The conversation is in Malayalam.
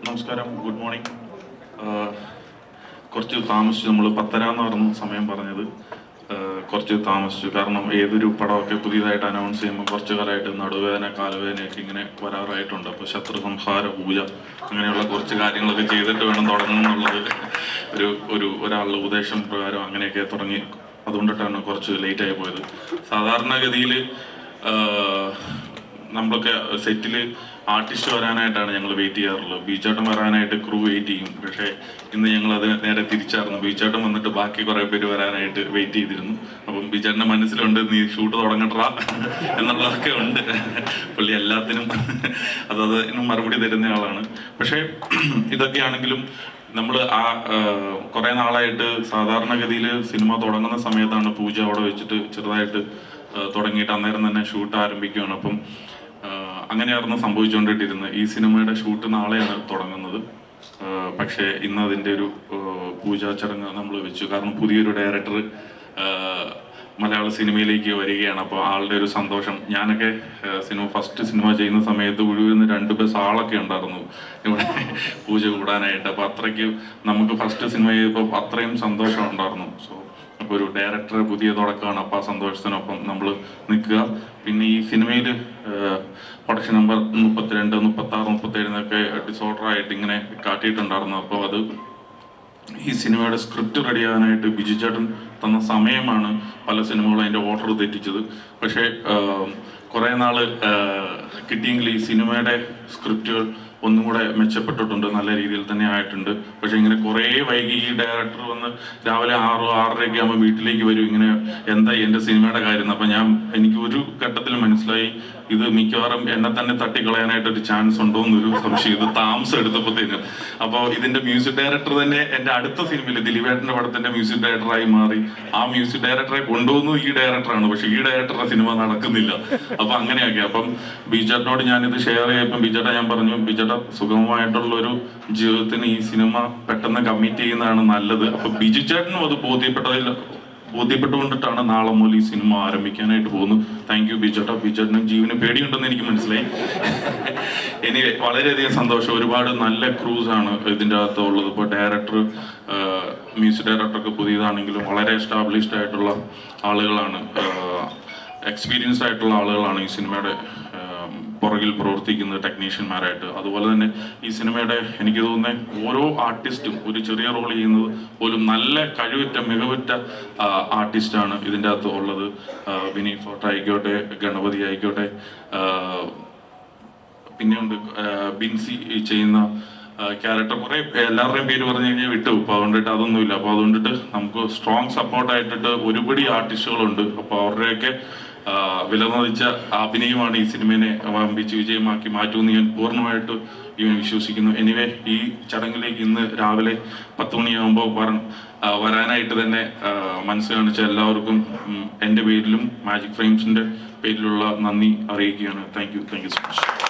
നമസ്കാരം, ഗുഡ് മോർണിംഗ്. കുറച്ച് താമസിച്ചു. നമ്മൾ 10:30 എന്ന് പറഞ്ഞ സമയം പറഞ്ഞത് കുറച്ച് താമസിച്ചു. കാരണം ഏതൊരു പടമൊക്കെ പുതിയതായിട്ട് അനൗൺസ് ചെയ്യുമ്പോൾ കുറച്ച് കാലമായിട്ട് നടുവേദന കാലുവേദനയൊക്കെ ഇങ്ങനെ വരാറായിട്ടുണ്ട്. അപ്പോൾ ശത്രു സംഹാര പൂജ അങ്ങനെയുള്ള കുറച്ച് കാര്യങ്ങളൊക്കെ ചെയ്തിട്ട് വേണം തുടങ്ങണം എന്നുള്ളത് ഒരാളുടെ ഉപദേശം പ്രകാരം അങ്ങനെയൊക്കെ തുടങ്ങി. അതുകൊണ്ടിട്ടാണ് കുറച്ച് ലേറ്റായി പോയത്. സാധാരണഗതിയിൽ നമ്മളൊക്കെ സെറ്റിൽ ആർട്ടിസ്റ്റ് വരാനായിട്ടാണ് ഞങ്ങൾ വെയിറ്റ് ചെയ്യാറുള്ളത്. ബീച്ചാട്ടം വരാനായിട്ട് ക്രൂ വെയിറ്റ് ചെയ്യും. പക്ഷേ ഇന്ന് ഞങ്ങളത് നേരെ തിരിച്ചായിരുന്നു. ബീച്ചാട്ടം വന്നിട്ട് ബാക്കി കുറേ പേര് വരാനായിട്ട് വെയിറ്റ് ചെയ്തിരുന്നു. അപ്പം ബീച്ചാട്ടൻ്റെ മനസ്സിലുണ്ട് നീ ഷൂട്ട് തുടങ്ങട്ടാ എന്നുള്ളതൊക്കെ ഉണ്ട്. പുള്ളി എല്ലാത്തിനും അതിനും മറുപടി തരുന്ന ആളാണ്. പക്ഷേ ഇതൊക്കെയാണെങ്കിലും നമ്മൾ കുറേ നാളായിട്ട് സാധാരണഗതിയിൽ സിനിമ തുടങ്ങുന്ന സമയത്താണ് പൂജ അവിടെ വെച്ചിട്ട് ചെറുതായിട്ട് തുടങ്ങിയിട്ട് അന്നേരം തന്നെ ഷൂട്ട് ആരംഭിക്കുകയാണ്. അപ്പം അങ്ങനെയായിരുന്നു സംഭവിച്ചുകൊണ്ടിട്ടിരുന്നത്. ഈ സിനിമയുടെ ഷൂട്ട് നാളെയാണ് തുടങ്ങുന്നത്. പക്ഷേ ഇന്ന് അതിൻ്റെ ഒരു പൂജാ ചടങ്ങ് നമ്മൾ വെച്ചു. കാരണം പുതിയൊരു ഡയറക്ടർ മലയാള സിനിമയിലേക്ക് വരികയാണ്. അപ്പോൾ ആളുടെ ഒരു സന്തോഷം. ഞാനൊക്കെ ഫസ്റ്റ് സിനിമ ചെയ്യുന്ന സമയത്ത് ഒഴിവിന്ന് 2 ബസ് ആളൊക്കെ ഉണ്ടായിരുന്നു ഇവിടെ പൂജ കൂടാനായിട്ട്. അപ്പോൾ അത്രയ്ക്ക് നമുക്ക് ഫസ്റ്റ് സിനിമ ചെയ്തപ്പോൾ അത്രയും സന്തോഷം ഉണ്ടായിരുന്നു. സോ അപ്പോൾ ഒരു ഡയറക്ടർ പുതിയ തുടക്കമാണ്. അപ്പോൾ ആ സന്തോഷത്തിനൊപ്പം നമ്മൾ നിൽക്കുക. പിന്നെ ഈ സിനിമയിൽ പ്രൊഡക്ഷൻ നമ്പർ 32, 36, 37 ഡിസോർഡറായിട്ട് ഇങ്ങനെ കാട്ടിയിട്ടുണ്ടായിരുന്നു. അപ്പോൾ അത് ഈ സിനിമയുടെ സ്ക്രിപ്റ്റ് റെഡിയാകാനായിട്ട് ബിജു ചേട്ടൻ തന്ന സമയമാണ് പല സിനിമകളും അതിൻ്റെ ഓർഡർ തെറ്റിച്ചത്. പക്ഷേ കുറേ നാൾ കിട്ടിയെങ്കിൽ ഈ സിനിമയുടെ സ്ക്രിപ്റ്റുകൾ ഒന്നും കൂടെ മെച്ചപ്പെട്ടിട്ടുണ്ട്, നല്ല രീതിയിൽ തന്നെ ആയിട്ടുണ്ട്. പക്ഷെ ഇങ്ങനെ കുറേ വൈകി ഈ ഡയറക്ടർ വന്ന് രാവിലെ 6, 6:30 ആകുമ്പോൾ വീട്ടിലേക്ക് വരും. ഇങ്ങനെ എന്താ എൻ്റെ സിനിമയുടെ കാര്യം. അപ്പം എനിക്ക് ഒരു ഘട്ടത്തിൽ മനസ്സിലായി ഇത് മിക്കവാറും എന്നെ തന്നെ തട്ടിക്കളയാനായിട്ടൊരു ചാൻസ് ഉണ്ടോ എന്നൊരു സംശയം ഇത് താമസം എടുത്തപ്പോഴത്തേനും. അപ്പോൾ ഇതിൻ്റെ മ്യൂസിക് ഡയറക്ടർ തന്നെ എൻ്റെ അടുത്ത സിനിമയിൽ ദിലീപേട്ടൻ്റെ പടത്തിൻ്റെ മ്യൂസിക് ഡയറക്ടറായി മാറി. ആ മ്യൂസിക് ഡയറക്ടറെ കൊണ്ടുവന്നു ഈ ഡയറക്ടറാണ്. പക്ഷെ ഈ ഡയറക്ടറുടെ സിനിമ നടക്കുന്നില്ല. അപ്പം അങ്ങനെയൊക്കെ. അപ്പം ബിജേട്ടനോട് ഞാനിത് ഷെയർ ചെയ്തപ്പം ബിജേട്ട ഞാൻ പറഞ്ഞു, ബിജേട്ട സുഗമമായിട്ടുള്ളൊരു ജീവിതത്തിന് ഈ സിനിമ പെട്ടെന്ന് കമ്മിറ്റ് ചെയ്യുന്നതാണ് നല്ലത്. അപ്പം ബിജു ചേട്ടനും അത് ബോധ്യപ്പെട്ടുകൊണ്ടിട്ടാണ് നാളെ മുതൽ ഈ സിനിമ ആരംഭിക്കാനായിട്ട് പോകുന്നത്. Thank you ബിജേട്ട. ബിജേട്ടനും ജീവന് പേടിയുണ്ടെന്ന് എനിക്ക് മനസ്സിലായി. എനിക്ക് വളരെയധികം സന്തോഷം. ഒരുപാട് നല്ല ക്രൂസ് ആണ് ഇതിൻ്റെ അകത്ത് ഉള്ളത്. ഇപ്പോൾ ഡയറക്ടർ, മ്യൂസിക് ഡയറക്ടറൊക്കെ പുതിയതാണെങ്കിലും വളരെ എസ്റ്റാബ്ലിഷ്ഡ് ആയിട്ടുള്ള ആളുകളാണ്, എക്സ്പീരിയൻസ്ഡ് ആയിട്ടുള്ള ആളുകളാണ് ഈ സിനിമയുടെ പുറകിൽ പ്രവർത്തിക്കുന്ന ടെക്നീഷ്യന്മാരായിട്ട്. അതുപോലെ തന്നെ ഈ സിനിമയുടെ എനിക്ക് തോന്നുന്നത് ഓരോ ആർട്ടിസ്റ്റും ഒരു ചെറിയ റോൾ ചെയ്യുന്നത് പോലും നല്ല മികവുറ്റ ആർട്ടിസ്റ്റാണ് ഇതിൻ്റെ അകത്ത് ഉള്ളത്. വിനീത് ഫോർട്ട് ആയിക്കോട്ടെ, ഗണപതി ആയിക്കോട്ടെ, പിന്നെയുണ്ട് ബിൻസി ചെയ്യുന്ന ക്യാരക്ടർ. കുറേ എല്ലാവരുടെയും പേര് പറഞ്ഞു കഴിഞ്ഞാൽ വിട്ടു. അപ്പോൾ അതുകൊണ്ടിട്ട് അതൊന്നുമില്ല. അപ്പോൾ അതുകൊണ്ടിട്ട് നമുക്ക് സ്ട്രോങ് സപ്പോർട്ടായിട്ടിട്ട് ഒരുപടി ആർട്ടിസ്റ്റുകളുണ്ട്. അപ്പോൾ അവരുടെയൊക്കെ വിലമതിച്ച അഭിനയമാണ് ഈ സിനിമയെ വമ്പിച്ച് വിജയമാക്കി മാറ്റുമെന്ന് ഞാൻ പൂർണ്ണമായിട്ട് വിശ്വസിക്കുന്നു. എനിവേ ഈ ചടങ്ങിലേക്ക് ഇന്ന് രാവിലെ 10 മണിയാകുമ്പോൾ വരാനായിട്ട് തന്നെ മനസ്സ് കാണിച്ച എല്ലാവർക്കും എൻ്റെ പേരിലും മാജിക് ഫ്രെയിംസിൻ്റെ പേരിലുള്ള നന്ദി അറിയിക്കുകയാണ്. Thank you so much.